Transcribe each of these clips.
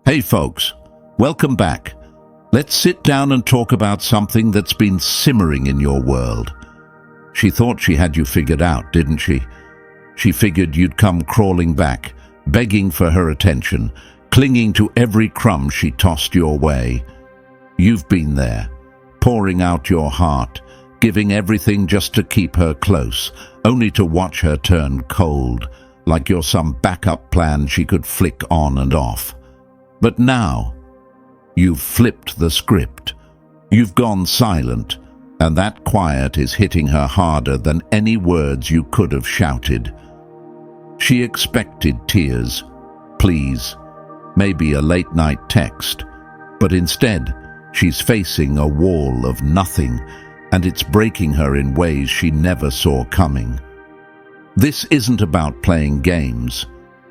Hey folks, welcome back. Let's sit down and talk about something that's been simmering in your world. She thought she had you figured out, didn't she? She figured you'd come crawling back, begging for her attention, clinging to every crumb she tossed your way. You've been there, pouring out your heart, giving everything just to keep her close, only to watch her turn cold, like you're some backup plan she could flick on and off. But now, you've flipped the script. You've gone silent, and that quiet is hitting her harder than any words you could have shouted. She expected tears, pleas, maybe a late-night text, but instead, she's facing a wall of nothing, and it's breaking her in ways she never saw coming. This isn't about playing games.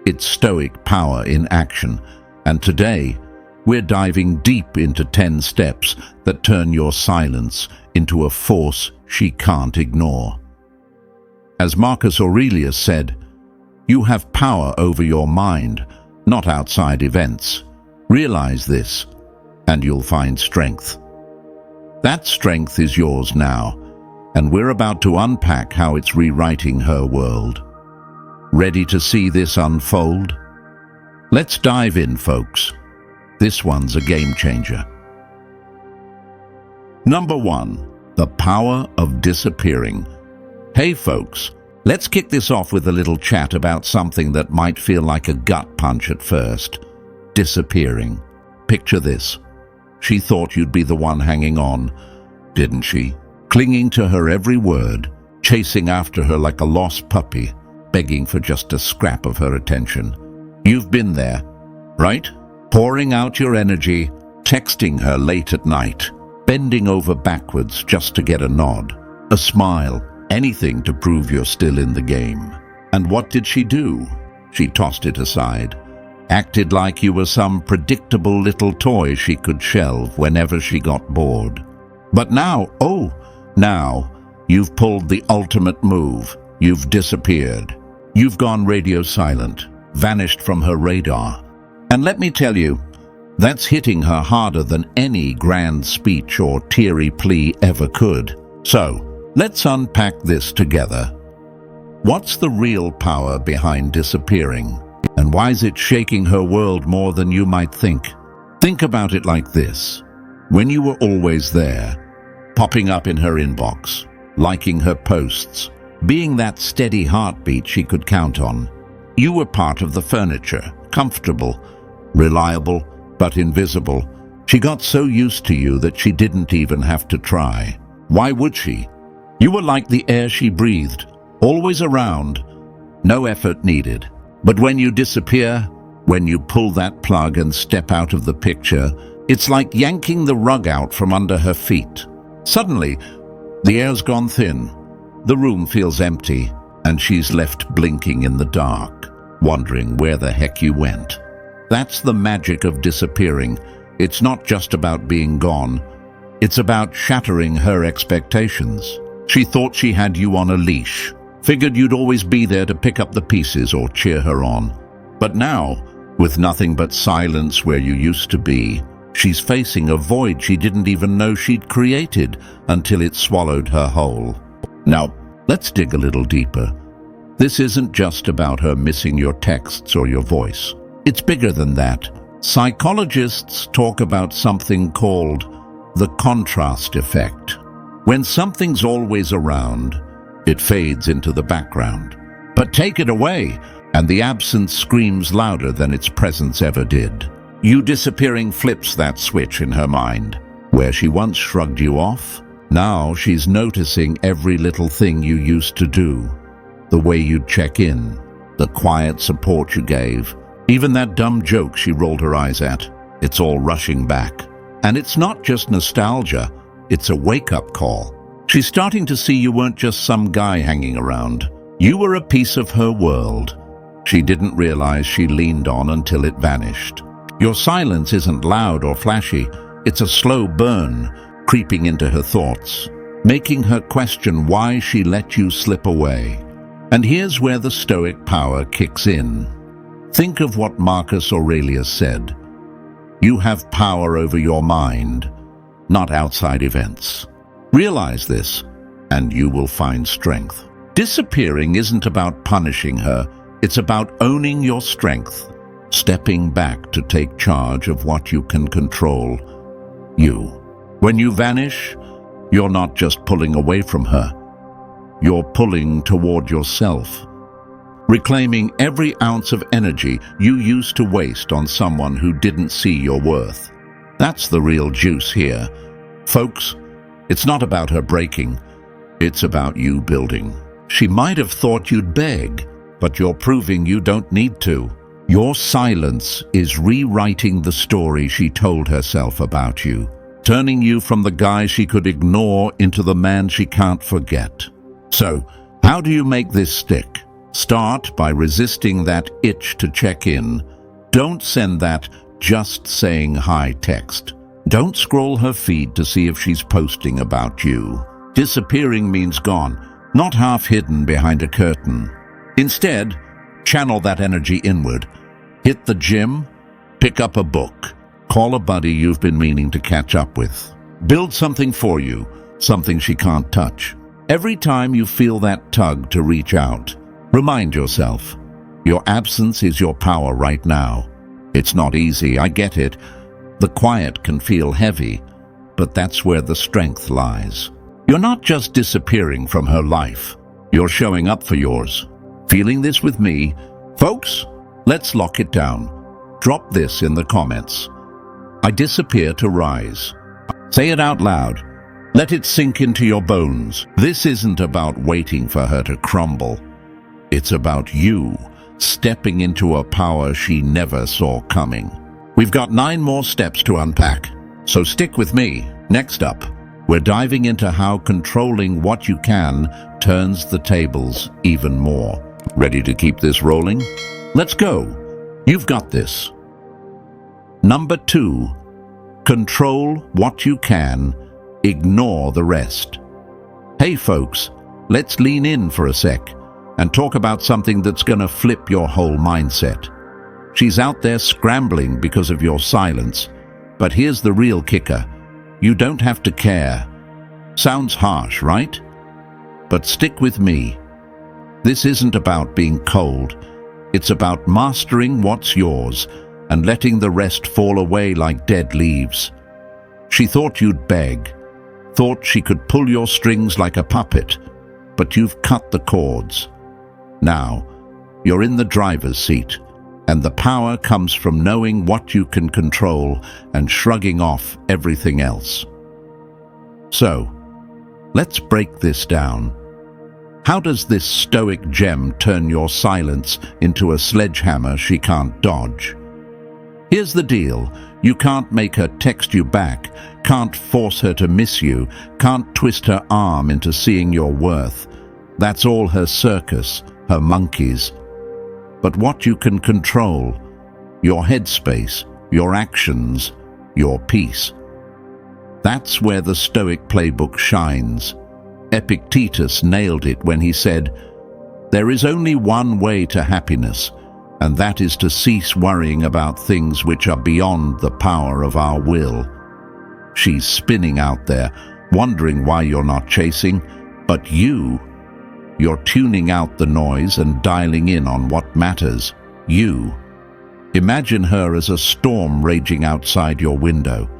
It's Stoic power in action, and today, we're diving deep into 10 steps that turn your silence into a force she can't ignore. As Marcus Aurelius said, you have power over your mind, not outside events. Realize this, and you'll find strength. That strength is yours now, and we're about to unpack how it's rewriting her world. Ready to see this unfold? Let's dive in, folks. This one's a game changer. Number 1, the power of disappearing. Hey folks, let's kick this off with a little chat about something that might feel like a gut punch at first. Disappearing. Picture this. She thought you'd be the one hanging on, didn't she? Clinging to her every word, chasing after her like a lost puppy, begging for just a scrap of her attention. You've been there, right? Pouring out your energy, texting her late at night, bending over backwards just to get a nod, a smile, anything to prove you're still in the game. And what did she do? She tossed it aside, acted like you were some predictable little toy she could shelve whenever she got bored. But now, now, you've pulled the ultimate move. You've disappeared. You've gone radio silent, vanished from her radar. And let me tell you, that's hitting her harder than any grand speech or teary plea ever could. So, let's unpack this together. What's the real power behind disappearing? And why is it shaking her world more than you might think? Think about it like this. When you were always there, popping up in her inbox, liking her posts, being that steady heartbeat she could count on, you were part of the furniture, comfortable, reliable, but invisible. She got so used to you that she didn't even have to try. Why would she? You were like the air she breathed, always around, no effort needed. But when you disappear, when you pull that plug and step out of the picture, it's like yanking the rug out from under her feet. Suddenly, the air's gone thin, the room feels empty, and she's left blinking in the dark, wondering where the heck you went. That's the magic of disappearing. It's not just about being gone. It's about shattering her expectations. She thought she had you on a leash, figured you'd always be there to pick up the pieces or cheer her on. But now, with nothing but silence where you used to be, she's facing a void she didn't even know she'd created until it swallowed her whole. Now, let's dig a little deeper. This isn't just about her missing your texts or your voice. It's bigger than that. Psychologists talk about something called the contrast effect. When something's always around, it fades into the background. But take it away, and the absence screams louder than its presence ever did. You disappearing flips that switch in her mind. Where she once shrugged you off, now she's noticing every little thing you used to do. The way you'd check in, the quiet support you gave, even that dumb joke she rolled her eyes at. It's all rushing back. And it's not just nostalgia, it's a wake-up call. She's starting to see you weren't just some guy hanging around. You were a piece of her world. She didn't realize she leaned on until it vanished. Your silence isn't loud or flashy. It's a slow burn, creeping into her thoughts, making her question why she let you slip away. And here's where the Stoic power kicks in. Think of what Marcus Aurelius said. You have power over your mind, not outside events. Realize this, and you will find strength. Disappearing isn't about punishing her, it's about owning your strength, stepping back to take charge of what you can control. You. When you vanish, you're not just pulling away from her, you're pulling toward yourself, reclaiming every ounce of energy you used to waste on someone who didn't see your worth. That's the real juice here. Folks, it's not about her breaking, it's about you building. She might have thought you'd beg, but you're proving you don't need to. Your silence is rewriting the story she told herself about you, turning you from the guy she could ignore into the man she can't forget. So, how do you make this stick? Start by resisting that itch to check in. Don't send that "just saying hi" text. Don't scroll her feed to see if she's posting about you. Disappearing means gone, not half hidden behind a curtain. Instead, channel that energy inward. Hit the gym, pick up a book, call a buddy you've been meaning to catch up with. Build something for you, something she can't touch. Every time you feel that tug to reach out, remind yourself, your absence is your power right now. It's not easy, I get it. The quiet can feel heavy, but that's where the strength lies. You're not just disappearing from her life, you're showing up for yours. Feeling this with me? Folks, let's lock it down. Drop this in the comments. I disappear to rise. Say it out loud. Let it sink into your bones. This isn't about waiting for her to crumble. It's about you stepping into a power she never saw coming. We've got 9 more steps to unpack, so stick with me. Next up, we're diving into how controlling what you can turns the tables even more. Ready to keep this rolling? Let's go. You've got this. Number 2, control what you can, ignore the rest. Hey folks, let's lean in for a sec and talk about something that's gonna flip your whole mindset. She's out there scrambling because of your silence, but here's the real kicker. You don't have to care. Sounds harsh, right? But stick with me. This isn't about being cold. It's about mastering what's yours and letting the rest fall away like dead leaves. She thought you'd beg, thought she could pull your strings like a puppet, but you've cut the cords. Now, you're in the driver's seat, and the power comes from knowing what you can control and shrugging off everything else. So, let's break this down. How does this Stoic gem turn your silence into a sledgehammer she can't dodge? Here's the deal. You can't make her text you back, can't force her to miss you, can't twist her arm into seeing your worth. That's all her circus, her monkeys. But what you can control, your headspace, your actions, your peace. That's where the Stoic playbook shines. Epictetus nailed it when he said, "There is only one way to happiness, and that is to cease worrying about things which are beyond the power of our will." She's spinning out there, wondering why you're not chasing, but you're tuning out the noise and dialing in on what matters. You. Imagine her as a storm raging outside your window.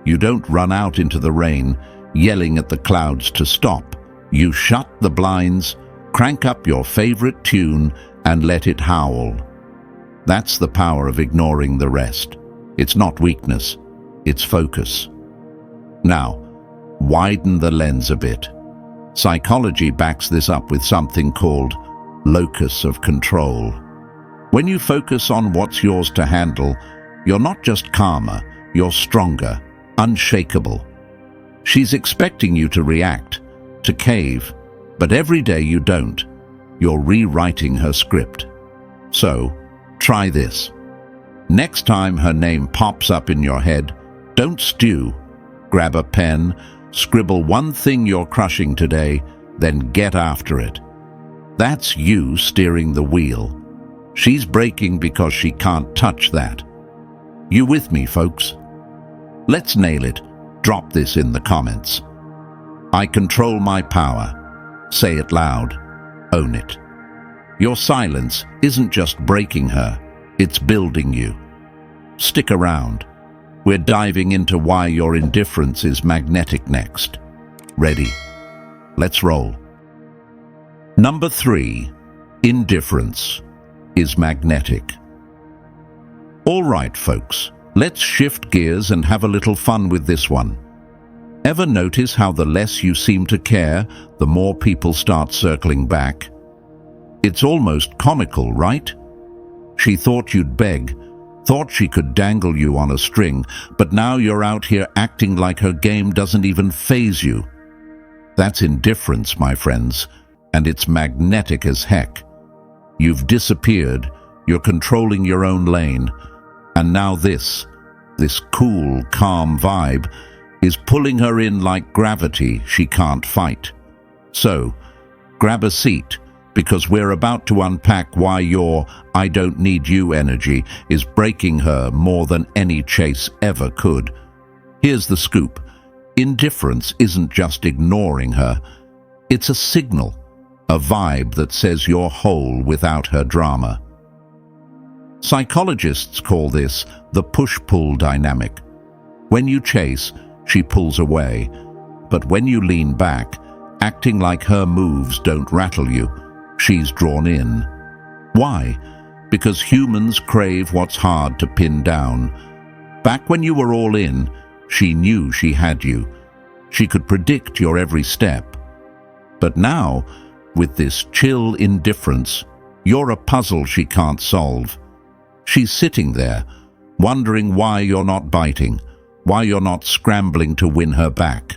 You don't run out into the rain, yelling at the clouds to stop. You shut the blinds, crank up your favorite tune, and let it howl. That's the power of ignoring the rest. It's not weakness, it's focus. Now, widen the lens a bit. Psychology backs this up with something called locus of control. When you focus on what's yours to handle, you're not just calmer, you're stronger, unshakable. She's expecting you to react, to cave, but every day you don't. You're rewriting her script. So, try this. Next time her name pops up in your head, don't stew. Grab a pen, scribble one thing you're crushing today, then get after it. That's you steering the wheel. She's braking because she can't touch that. You with me, folks? Let's nail it. Drop this in the comments. I control my power. Say it loud. Own it. Your silence isn't just breaking her, it's building you. Stick around. We're diving into why your indifference is magnetic next. Ready? Let's roll. Number 3. Indifference is magnetic. All right, folks, let's shift gears and have a little fun with this one. Ever notice how the less you seem to care, the more people start circling back? It's almost comical, right? She thought you'd beg, thought she could dangle you on a string, but now you're out here acting like her game doesn't even faze you. That's indifference, my friends, and it's magnetic as heck. You've disappeared, you're controlling your own lane, and now this cool, calm vibe is pulling her in like gravity she can't fight. So, grab a seat, because we're about to unpack why your "I don't need you" energy is breaking her more than any chase ever could. Here's the scoop. Indifference isn't just ignoring her. It's a signal, a vibe that says you're whole without her drama. Psychologists call this the push-pull dynamic. When you chase, she pulls away. But when you lean back, acting like her moves don't rattle you, she's drawn in. Why? Because humans crave what's hard to pin down. Back when you were all in, she knew she had you. She could predict your every step. But now, with this chill indifference, you're a puzzle she can't solve. She's sitting there, wondering why you're not biting, why you're not scrambling to win her back.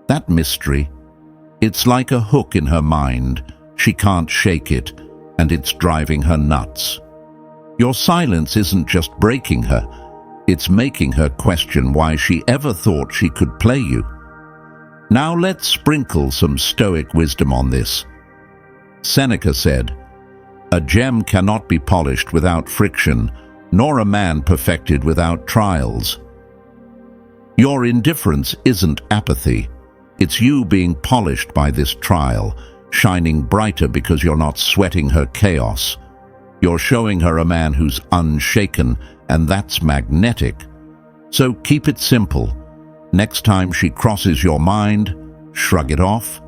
That mystery, it's like a hook in her mind. She can't shake it, and it's driving her nuts. Your silence isn't just breaking her, it's making her question why she ever thought she could play you. Now let's sprinkle some Stoic wisdom on this. Seneca said, "A gem cannot be polished without friction, nor a man perfected without trials." Your indifference isn't apathy. It's you being polished by this trial, shining brighter because you're not sweating her chaos. You're showing her a man who's unshaken, and that's magnetic. So keep it simple. Next time she crosses your mind, shrug it off.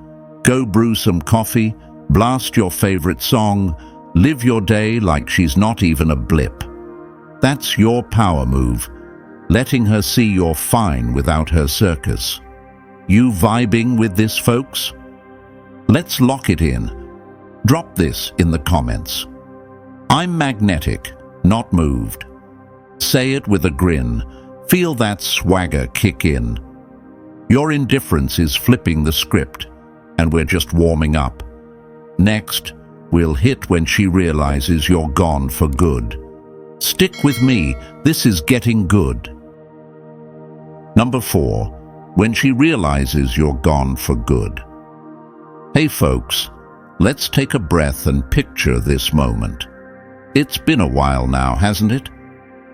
Go brew some coffee, blast your favorite song, live your day like she's not even a blip. That's your power move, letting her see you're fine without her circus. You vibing with this, folks? Let's lock it in. Drop this in the comments. I'm magnetic, not moved. Say it with a grin. Feel that swagger kick in. Your indifference is flipping the script, and we're just warming up. Next, we'll hit when she realizes you're gone for good. Stick with me, this is getting good. Number 4, when she realizes you're gone for good. Hey folks, let's take a breath and picture this moment. It's been a while now, hasn't it?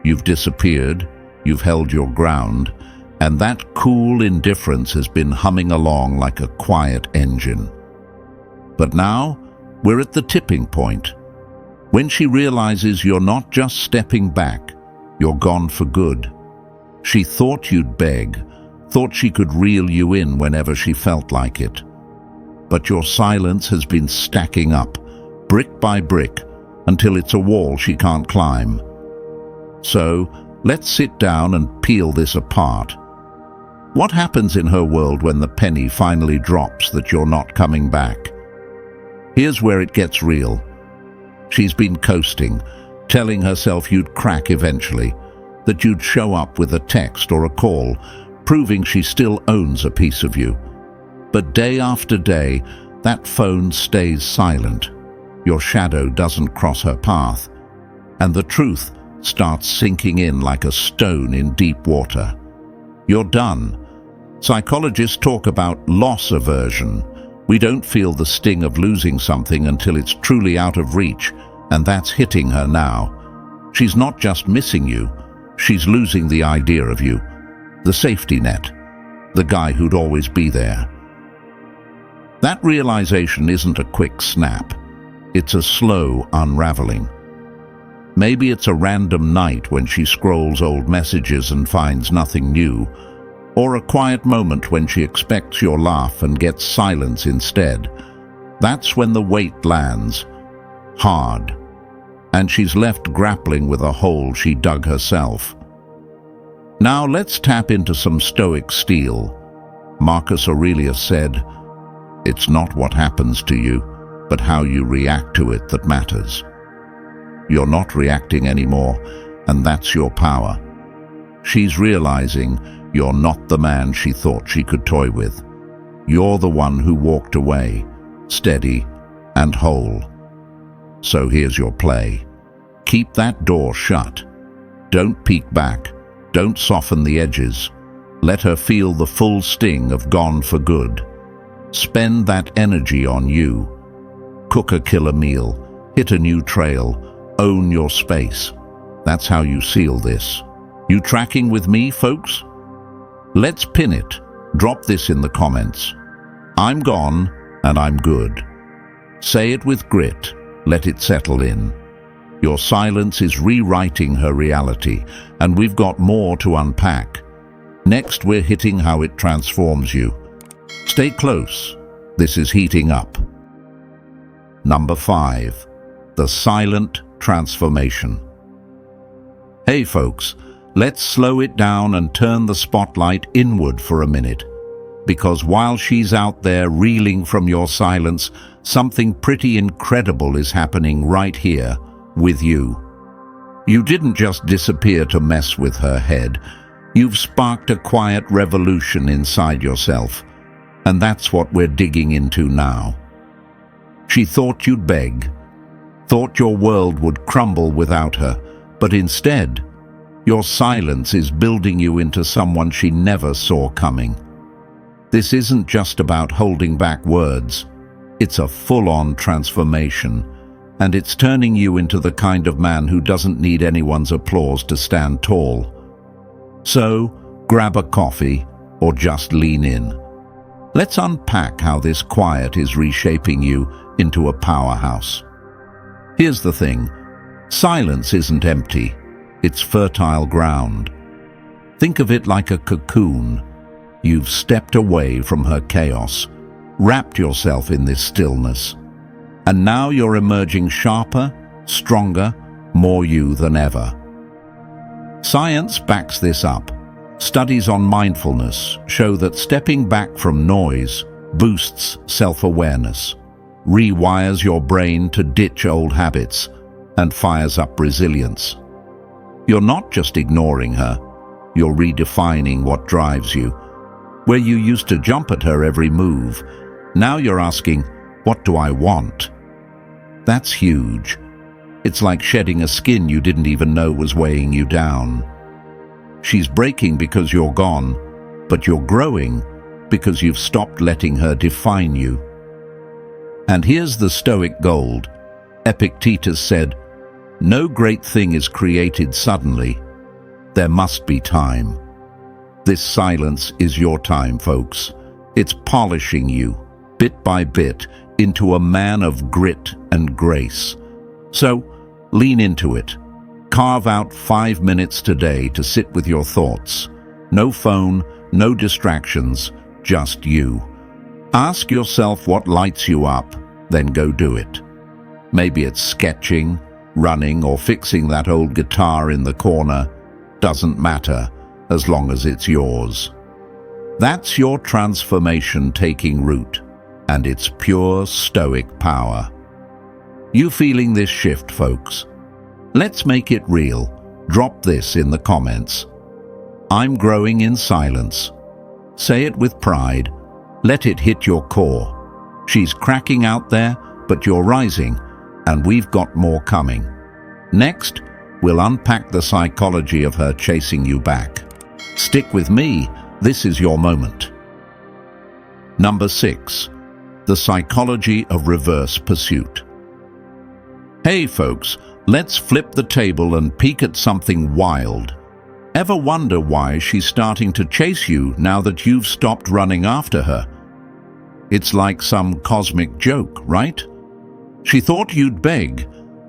You've disappeared, you've held your ground, and that cool indifference has been humming along like a quiet engine. But now, we're at the tipping point. When she realizes you're not just stepping back, you're gone for good. She thought you'd beg, thought she could reel you in whenever she felt like it. But your silence has been stacking up, brick by brick, until it's a wall she can't climb. So, let's sit down and peel this apart. What happens in her world when the penny finally drops that you're not coming back? Here's where it gets real. She's been coasting, telling herself you'd crack eventually, that you'd show up with a text or a call, proving she still owns a piece of you. But day after day, that phone stays silent. Your shadow doesn't cross her path, and the truth starts sinking in like a stone in deep water. You're done. Psychologists talk about loss aversion. We don't feel the sting of losing something until it's truly out of reach, and that's hitting her now. She's not just missing you, She's losing the idea of you, the safety net, the guy who'd always be there. That realization isn't a quick snap. It's a slow unraveling. Maybe it's a random night when she scrolls old messages and finds nothing new, or a quiet moment when she expects your laugh and gets silence instead. That's when the weight lands, hard, and she's left grappling with a hole she dug herself. Now let's tap into some Stoic steel. Marcus Aurelius said, "It's not what happens to you, but how you react to it that matters." You're not reacting anymore, and that's your power. She's realizing you're not the man she thought she could toy with. You're the one who walked away, steady and whole. So here's your play. Keep that door shut. Don't peek back. Don't soften the edges. Let her feel the full sting of gone for good. Spend that energy on you. Cook a killer meal. Hit a new trail. Own your space. That's how you seal this. You tracking with me, folks? Let's pin it. Drop this in the comments. I'm gone and I'm good. Say it with grit. Let it settle in. Your silence is rewriting her reality, and we've got more to unpack. Next, we're hitting how it transforms you. Stay close. This is heating up. Number 5. The silent transformation. Hey folks, let's slow it down and turn the spotlight inward for a minute. Because while she's out there reeling from your silence, something pretty incredible is happening right here with you. You didn't just disappear to mess with her head. You've sparked a quiet revolution inside yourself. And that's what we're digging into now. She thought you'd beg, thought your world would crumble without her, but instead, your silence is building you into someone she never saw coming. This isn't just about holding back words. It's a full-on transformation, and it's turning you into the kind of man who doesn't need anyone's applause to stand tall. So, grab a coffee or just lean in. Let's unpack how this quiet is reshaping you into a powerhouse. Here's the thing. Silence isn't empty. It's fertile ground. Think of it like a cocoon. You've stepped away from her chaos, wrapped yourself in this stillness, and now you're emerging sharper, stronger, more you than ever. Science backs this up. Studies on mindfulness show that stepping back from noise boosts self-awareness, rewires your brain to ditch old habits, and fires up resilience. You're not just ignoring her, you're redefining what drives you. Where you used to jump at her every move, now you're asking, what do I want? That's huge. It's like shedding a skin you didn't even know was weighing you down. She's breaking because you're gone, but you're growing because you've stopped letting her define you. And here's the Stoic gold. Epictetus said, "No great thing is created suddenly. There must be time." This silence is your time, folks. It's polishing you, bit by bit, into a man of grit and grace. So, lean into it. Carve out 5 minutes today to sit with your thoughts. No phone, no distractions, just you. Ask yourself what lights you up, then go do it. Maybe it's sketching, running, or fixing that old guitar in the corner. Doesn't matter, as long as it's yours. That's your transformation taking root, and it's pure Stoic power. You feeling this shift, folks? Let's make it real. Drop this in the comments. I'm growing in silence. Say it with pride. Let it hit your core. She's cracking out there, but you're rising, and we've got more coming. Next, we'll unpack the psychology of her chasing you back. Stick with me, this is your moment. Number 6. The psychology of reverse pursuit. Hey folks, let's flip the table and peek at something wild. Ever wonder why she's starting to chase you now that you've stopped running after her? It's like some cosmic joke, right? She thought you'd beg,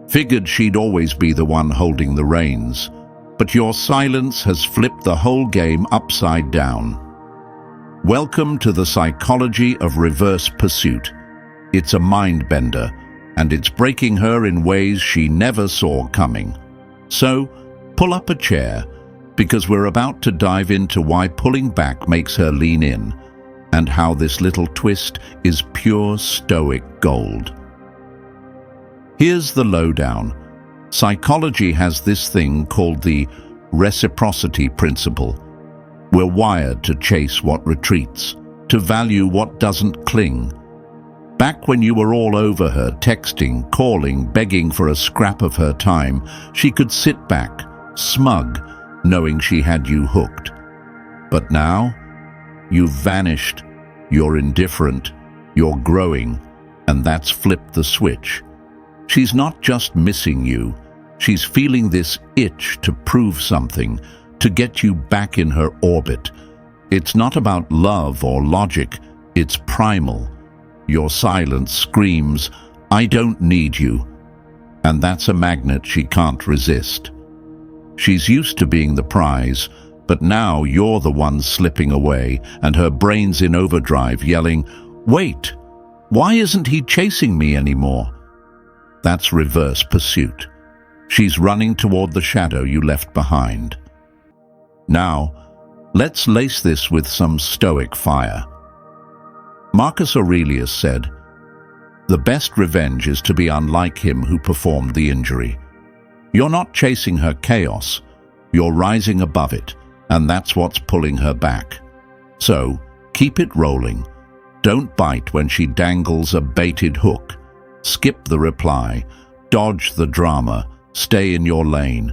figured she'd always be the one holding the reins. But your silence has flipped the whole game upside down. Welcome to the psychology of reverse pursuit. It's a mind bender, and it's breaking her in ways she never saw coming. So, pull up a chair, because we're about to dive into why pulling back makes her lean in, and how this little twist is pure Stoic gold. Here's the lowdown. Psychology has this thing called the reciprocity principle. We're wired to chase what retreats, to value what doesn't cling. Back when you were all over her, texting, calling, begging for a scrap of her time, she could sit back, smug, knowing she had you hooked. But now, you've vanished, you're indifferent, you're growing, and that's flipped the switch. She's not just missing you, she's feeling this itch to prove something, to get you back in her orbit. It's not about love or logic, it's primal. Your silence screams, "I don't need you." And that's a magnet she can't resist. She's used to being the prize, but now you're the one slipping away, and her brain's in overdrive, yelling, "Wait, why isn't he chasing me anymore?" That's reverse pursuit. She's running toward the shadow you left behind. Now, let's lace this with some Stoic fire. Marcus Aurelius said, "The best revenge is to be unlike him who performed the injury." You're not chasing her chaos, you're rising above it, and that's what's pulling her back. So, keep it rolling. Don't bite when she dangles a baited hook. Skip the reply, dodge the drama, stay in your lane,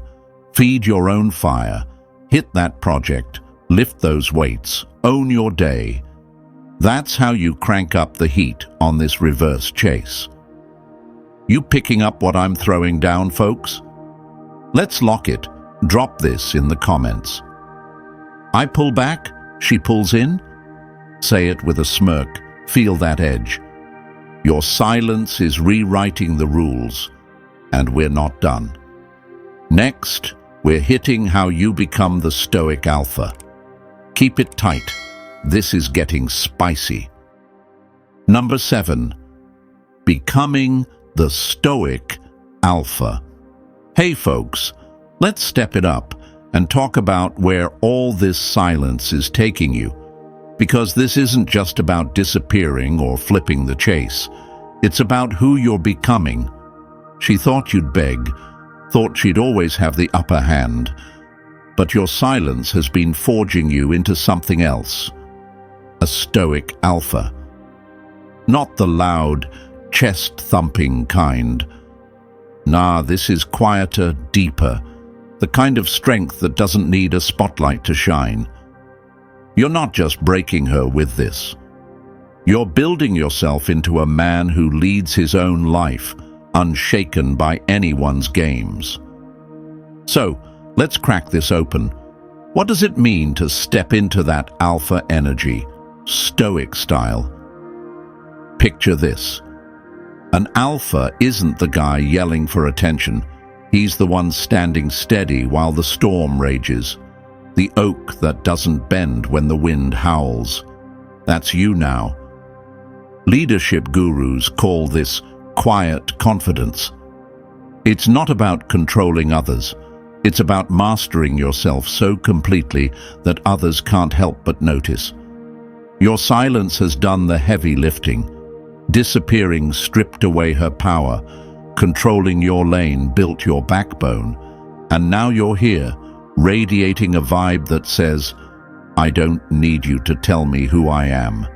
feed your own fire, hit that project, lift those weights, own your day. That's how you crank up the heat on this reverse chase. You picking up what I'm throwing down, folks? Let's lock it. Drop this in the comments. I pull back, she pulls in? Say it with a smirk. Feel that edge. Your silence is rewriting the rules, and we're not done. Next, we're hitting how you become the Stoic alpha. Keep it tight. This is getting spicy. Number 7. Becoming the Stoic alpha. Hey folks, let's step it up and talk about where all this silence is taking you. Because this isn't just about disappearing or flipping the chase. It's about who you're becoming. She thought you'd beg, thought she'd always have the upper hand. But your silence has been forging you into something else. A Stoic alpha. Not the loud, chest-thumping kind. Nah, this is quieter, deeper. The kind of strength that doesn't need a spotlight to shine. You're not just breaking her with this. You're building yourself into a man who leads his own life, unshaken by anyone's games. So, let's crack this open. What does it mean to step into that alpha energy, Stoic style? Picture this. An alpha isn't the guy yelling for attention. He's the one standing steady while the storm rages. The oak that doesn't bend when the wind howls. That's you now. Leadership gurus call this quiet confidence. It's not about controlling others. It's about mastering yourself so completely that others can't help but notice. Your silence has done the heavy lifting. Disappearing stripped away her power. Controlling your lane built your backbone. And now you're here, radiating a vibe that says, "I don't need you to tell me who I am."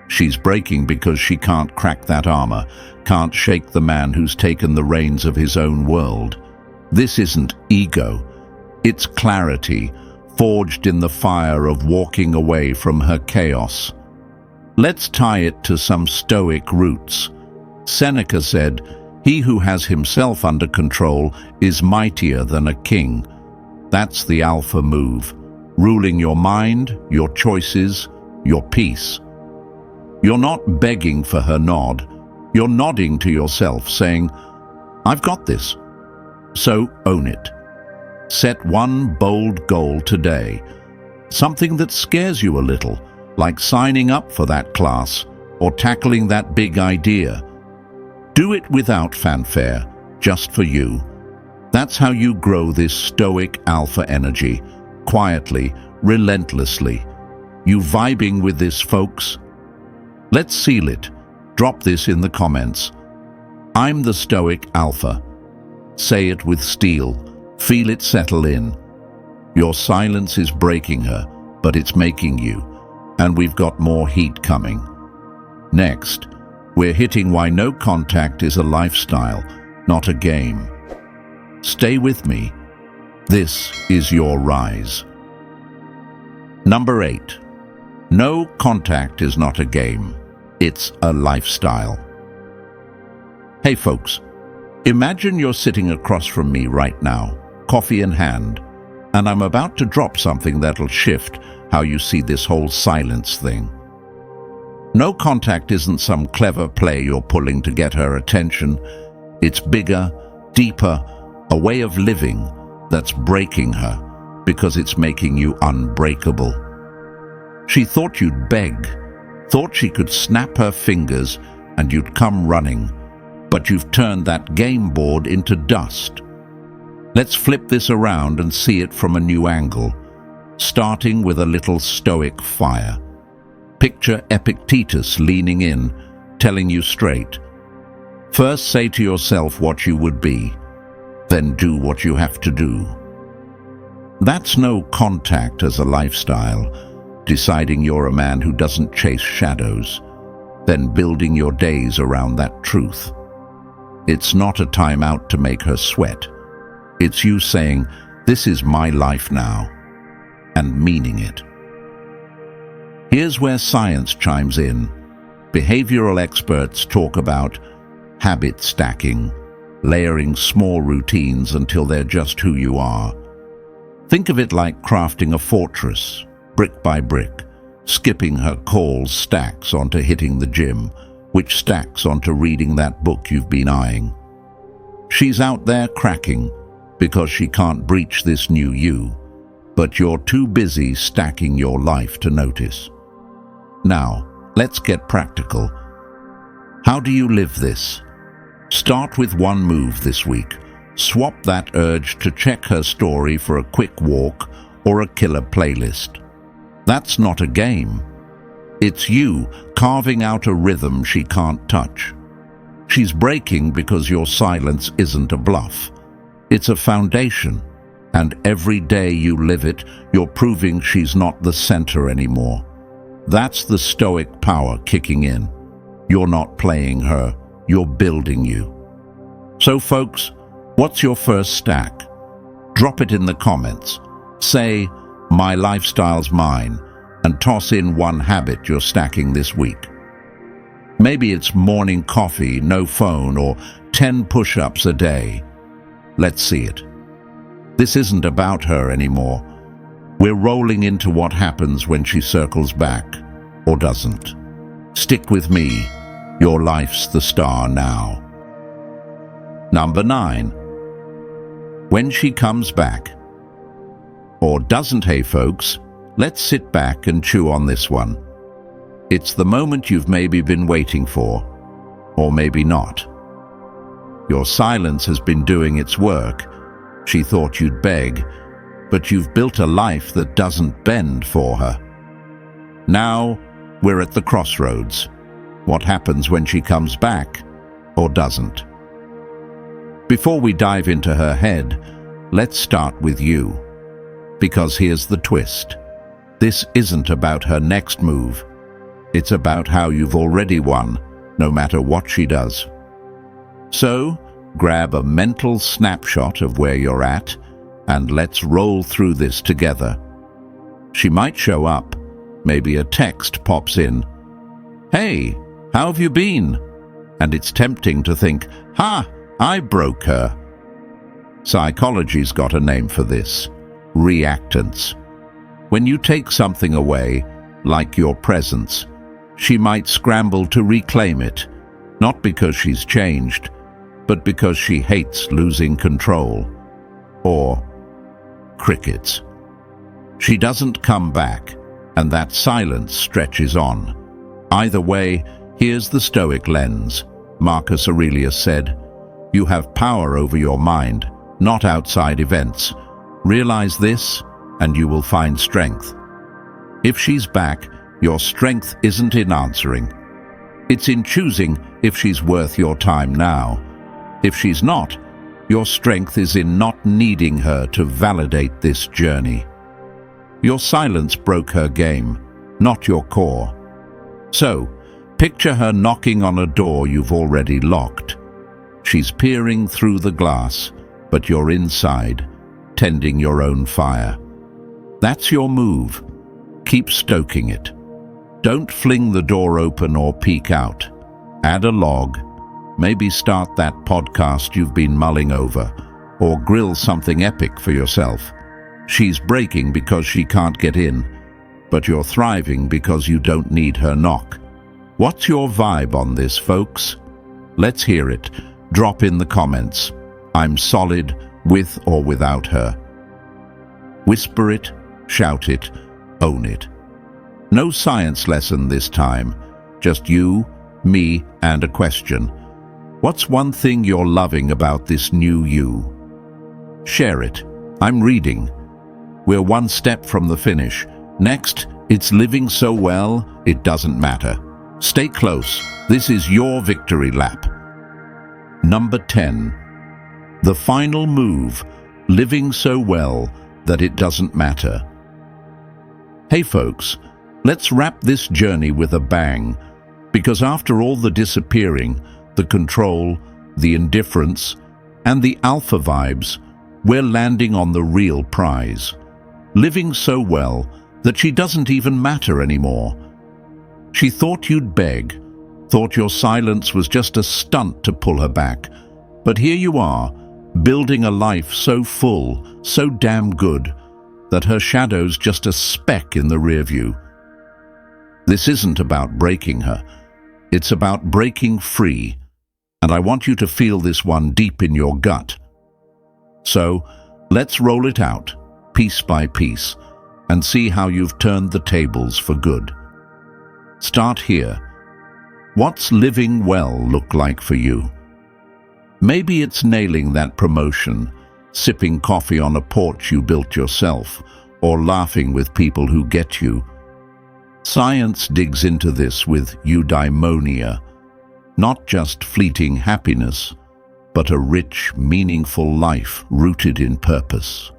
She's breaking because she can't crack that armor, can't shake the man who's taken the reins of his own world. This isn't ego. It's clarity, forged in the fire of walking away from her chaos. Let's tie it to some Stoic roots. Seneca said, "He who has himself under control is mightier than a king." That's the alpha move, ruling your mind, your choices, your peace. You're not begging for her nod. You're nodding to yourself, saying, "I've got this." So own it. Set one bold goal today, something that scares you a little, like signing up for that class or tackling that big idea. Do it without fanfare, just for you. That's how you grow this stoic alpha energy, quietly, relentlessly. You vibing with this, folks? Let's seal it. Drop this in the comments. I'm the stoic alpha. Say it with steel. Feel it settle in. Your silence is breaking her, but it's making you. And we've got more heat coming. Next, we're hitting why no contact is a lifestyle, not a game. Stay with me. This is your rise. Number 8. No contact is not a game. It's a lifestyle. Hey folks, imagine you're sitting across from me right now, coffee in hand, and I'm about to drop something that'll shift how you see this whole silence thing. No contact isn't some clever play you're pulling to get her attention. It's bigger, deeper, a way of living that's breaking her because it's making you unbreakable. She thought you'd beg, thought she could snap her fingers and you'd come running, but you've turned that game board into dust. Let's flip this around and see it from a new angle, starting with a little stoic fire. Picture Epictetus leaning in, telling you straight. First say to yourself what you would be, then do what you have to do. That's no contact as a lifestyle, deciding you're a man who doesn't chase shadows, then building your days around that truth. It's not a time out to make her sweat. It's you saying, "This is my life now," and meaning it. Here's where science chimes in. Behavioral experts talk about habit stacking, layering small routines until they're just who you are. Think of it like crafting a fortress, brick by brick. Skipping her calls stacks onto hitting the gym, which stacks onto reading that book you've been eyeing. She's out there cracking because she can't breach this new you, but you're too busy stacking your life to notice. Now, let's get practical. How do you live this? Start with one move this week. Swap that urge to check her story for a quick walk or a killer playlist. That's not a game. It's you carving out a rhythm she can't touch. She's breaking because your silence isn't a bluff. It's a foundation, and every day you live it, you're proving she's not the center anymore. That's the stoic power kicking in. You're not playing her, you're building you. So folks, what's your first stack? Drop it in the comments. Say, "My lifestyle's mine," and toss in one habit you're stacking this week. Maybe it's morning coffee, no phone, or 10 push-ups a day. Let's see it. This isn't about her anymore. We're rolling into what happens when she circles back, or doesn't. Stick with me. Your life's the star now. Number 9. When she comes back. Or doesn't, hey folks? Let's sit back and chew on this one. It's the moment you've maybe been waiting for, or maybe not. Your silence has been doing its work. She thought you'd beg, but you've built a life that doesn't bend for her. Now, we're at the crossroads. What happens when she comes back, or doesn't? Before we dive into her head, let's start with you. Because here's the twist. This isn't about her next move. It's about how you've already won, no matter what she does. So, grab a mental snapshot of where you're at, and let's roll through this together. She might show up. Maybe a text pops in. "Hey, how have you been?" And it's tempting to think, "Ha, I broke her." Psychology's got a name for this. reactance. When you take something away, like your presence, she might scramble to reclaim it, not because she's changed, but because she hates losing control. Or crickets. She doesn't come back, and that silence stretches on. Either way, here's the Stoic lens. Marcus Aurelius said, "You have power over your mind, not outside events. Realize this, and you will find strength." If she's back, your strength isn't in answering. It's in choosing if she's worth your time now. If she's not, your strength is in not needing her to validate this journey. Your silence broke her game, not your core. So, picture her knocking on a door you've already locked. She's peering through the glass, but you're inside, tending your own fire. That's your move. Keep stoking it. Don't fling the door open or peek out. Add a log. Maybe start that podcast you've been mulling over, or grill something epic for yourself. She's breaking because she can't get in, but you're thriving because you don't need her knock. What's your vibe on this, folks? Let's hear it. Drop in the comments. I'm solid, with or without her. Whisper it, shout it, own it. No science lesson this time, just you, me, and a question. What's one thing you're loving about this new you? Share it. I'm reading. We're one step from the finish. Next, it's living so well, it doesn't matter. Stay close. This is your victory lap. Number 10. The final move, living so well that it doesn't matter. Hey folks, let's wrap this journey with a bang, because after all the disappearing, the control, the indifference, and the alpha vibes, we're landing on the real prize. Living so well that she doesn't even matter anymore. She thought you'd beg, thought your silence was just a stunt to pull her back, but here you are, building a life so full, so damn good, that her shadow's just a speck in the rear view. This isn't about breaking her, it's about breaking free, and I want you to feel this one deep in your gut. So, let's roll it out, piece by piece, and see how you've turned the tables for good. Start here. What's living well look like for you? Maybe it's nailing that promotion, sipping coffee on a porch you built yourself, or laughing with people who get you. Science digs into this with eudaimonia, not just fleeting happiness, but a rich, meaningful life rooted in purpose.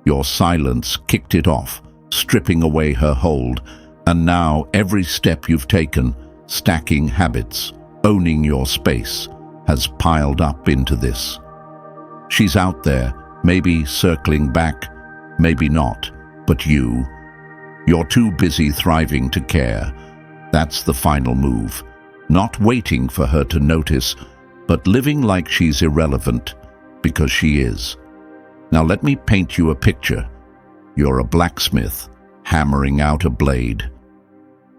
Your silence kicked it off, stripping away her hold, and now every step you've taken, stacking habits, owning your space, has piled up into this. She's out there, maybe circling back, maybe not, but you're too busy thriving to care. That's the final move. Not waiting for her to notice, but living like she's irrelevant, because she is. Now let me paint you a picture. You're a blacksmith, hammering out a blade.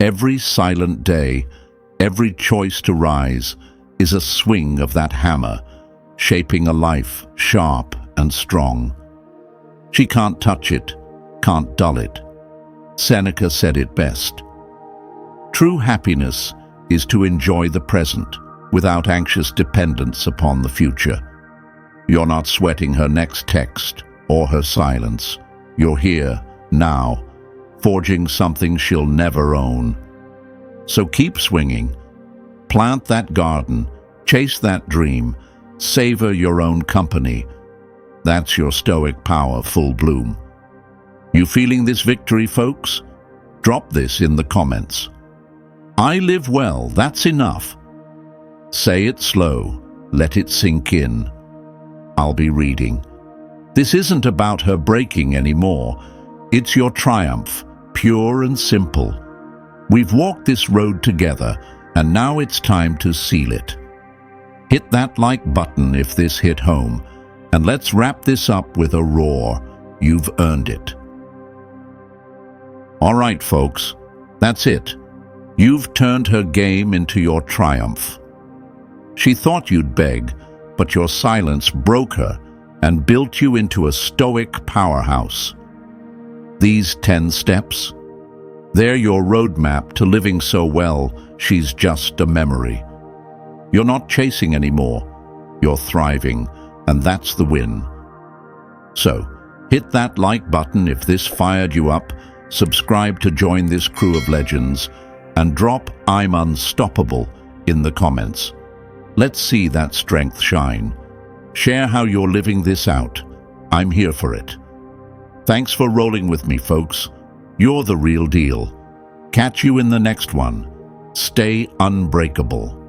Every silent day, every choice to rise, is a swing of that hammer, shaping a life sharp and strong. She can't touch it, can't dull it. Seneca said it best. True happiness is to enjoy the present without anxious dependence upon the future. You're not sweating her next text or her silence. You're here, now, forging something she'll never own. So keep swinging. Plant that garden, chase that dream, savor your own company. That's your Stoic power full bloom. You feeling this victory, folks? Drop this in the comments. I live well, that's enough. Say it slow, let it sink in. I'll be reading. This isn't about her breaking anymore. It's your triumph, pure and simple. We've walked this road together, and now it's time to seal it. Hit that like button if this hit home, and let's wrap this up with a roar. You've earned it. All right, folks, that's it. You've turned her game into your triumph. She thought you'd beg, but your silence broke her and built you into a Stoic powerhouse. These 10 steps? They're your roadmap to living so well, she's just a memory. You're not chasing anymore. You're thriving, and that's the win. So, hit that like button if this fired you up, subscribe to join this crew of legends, and drop "I'm unstoppable" in the comments. Let's see that strength shine. Share how you're living this out. I'm here for it. Thanks for rolling with me, folks. You're the real deal. Catch you in the next one. Stay unbreakable.